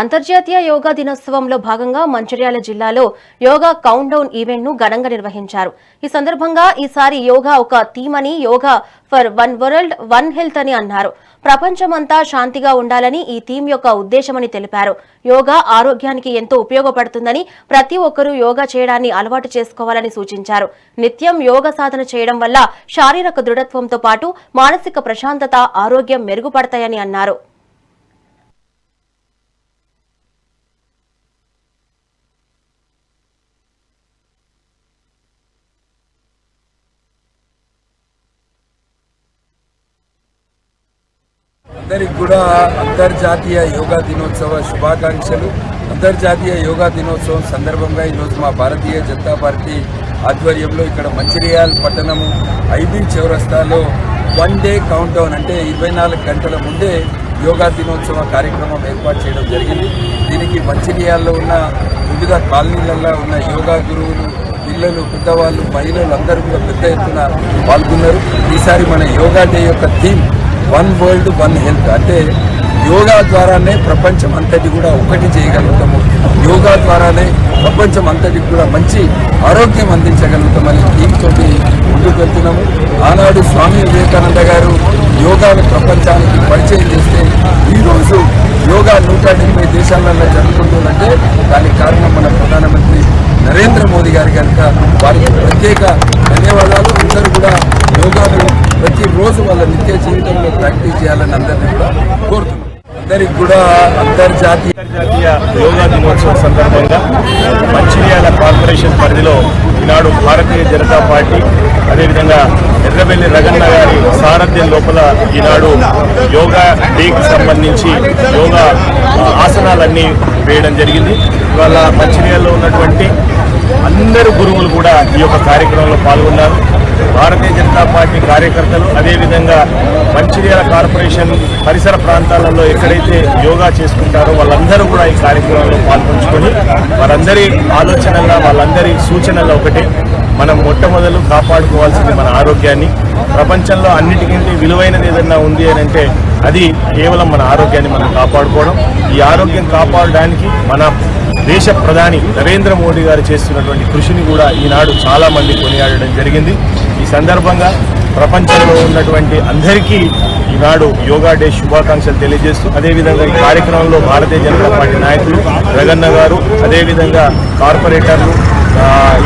అంతర్జాతీయ యోగా దినోత్సవంలో భాగంగా మంచిర్యాల జిల్లాలో యోగా కౌంట్ డౌన్ ఈవెంట్ ను ఘనంగా నిర్వహించారు. ఈ సందర్భంగా ఈసారి యోగా ఒక థీమ్ అని, yoga for one world one health అని అన్నారు. ప్రపంచమంతా శాంతిగా ఉండాలని ఈ థీమ్ యొక్క ఉద్దేశమని తెలిపారు. యోగా ఆరోగ్యానికి ఎంతో ఉపయోగపడుతుందని, ప్రతి ఒక్కరూ యోగా చేయడాన్ని అలవాటు చేసుకోవాలని సూచించారు. నిత్యం యోగా సాధన చేయడం వల్ల శారీరక దృఢత్వంతో పాటు మానసిక ప్రశాంతత, ఆరోగ్యం మెరుగుపడతాయని అన్నారు. అందరికి కూడా అంతర్జాతీయ యోగా దినోత్సవ శుభాకాంక్షలు. అంతర్జాతీయ యోగా దినోత్సవం సందర్భంగా ఈరోజు మా భారతీయ జనతా పార్టీ ఆధ్వర్యంలో ఇక్కడ మంచిర్యాల పట్టణము ఐబీ చౌరస్తాలో 1 డే కౌంట్ డౌన్ అంటే 24 గంటల ముందే యోగా దినోత్సవ కార్యక్రమం ఏర్పాటు చేయడం జరిగింది. దీనికి మంచిర్యాలలో ఉన్న వివిధ కాలనీలలో ఉన్న యోగా గురువులు, పిల్లలు, పెద్దవాళ్ళు, మహిళలు అందరూ కూడా పెద్ద ఎత్తున పాల్గొన్నారు. ఈసారి మన యోగా డే యొక్క theme one world one health అంటే యోగా ద్వారానే ప్రపంచం అంతటి కూడా ఒకటి చేయగలుగుతాము, యోగా ద్వారానే ప్రపంచం అంతటికి కూడా మంచి ఆరోగ్యం అందించగలుగుతామని దీంతో ముందుకు వెళ్తున్నాము. ఆనాడు స్వామి వివేకానంద గారు యోగాను ప్రపంచానికి పరిచయం చేస్తే ఈరోజు యోగా 170 దేశాలలో జరుగుతుందంటే దానికి కారణం మన ప్రధానమంత్రి నరేంద్ర మోదీ గారు కనుక వారికి ప్రత్యేక ధన్యవాదాలు. అందరూ కూడా యోగాను ప్రతిరోజు వాళ్ళ నిత్య జీవితంలో ప్రాక్టీస్ చేయాలని అందరినీ కూడా కోరుతున్నాం. అందరికి కూడా అంతర్జాతీయ యోగా దినోత్సవం సందర్భంగా మంచిర్యాల కార్పొరేషన్ పరిధిలో ఈనాడు భారతీయ జనతా పార్టీ అదేవిధంగా ఎర్రబెల్లి రగన్న గారి సారథ్యం లోపల ఈనాడు యోగా డేకి సంబంధించి యోగా ఆసనాలన్నీ వేయడం జరిగింది. ఇవాళ మంచిర్యాలలో ఉన్నటువంటి అందరు గురువులు కూడా ఈ యొక్క కార్యక్రమంలో పాల్గొన్నారు. భారతీయ జనతా పార్టీ కార్యకర్తలు అదేవిధంగా మంచిర్యాల కార్పొరేషన్ పరిసర ప్రాంతాలలో ఎక్కడైతే యోగా చేసుకుంటారో వాళ్ళందరూ కూడా ఈ కార్యక్రమంలో పాల్పంచుకొని వారందరి ఆలోచనల్లో, వాళ్ళందరి సూచనల్లో ఒకటే, మనం మొట్టమొదలు కాపాడుకోవాల్సింది మన ఆరోగ్యాన్ని. ప్రపంచంలో అన్నిటికంటే విలువైనది ఏదన్నా ఉంది అని అంటే అది కేవలం మన ఆరోగ్యాన్ని మనం కాపాడుకోవడం. ఈ ఆరోగ్యం కాపాడడానికి మన దేశ ప్రధాని నరేంద్ర మోడీ గారు చేస్తున్నటువంటి కృషిని కూడా ఈనాడు చాలా మంది కొనియాడడం జరిగింది. ఈ సందర్భంగా ప్రపంచంలో ఉన్నటువంటి అందరికీ ఈనాడు యోగా డే శుభాకాంక్షలు తెలియజేస్తూ, అదేవిధంగా ఈ కార్యక్రమంలో భారతీయ జనతా పార్టీ నాయకులు రగన్న గారు, అదేవిధంగా కార్పొరేటర్లు,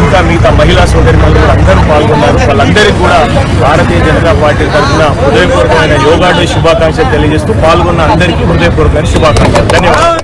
ఇంకా మిగతా మహిళా సోదరిమణులు అందరూ పాల్గొన్నారు. వాళ్ళందరికీ కూడా భారతీయ జనతా పార్టీ తరఫున హృదయపూర్వకమైన యోగా డే శుభాకాంక్షలు తెలియజేస్తూ పాల్గొన్న అందరికీ హృదయపూర్వకమైన శుభాకాంక్షలు. ధన్యవాదాలు.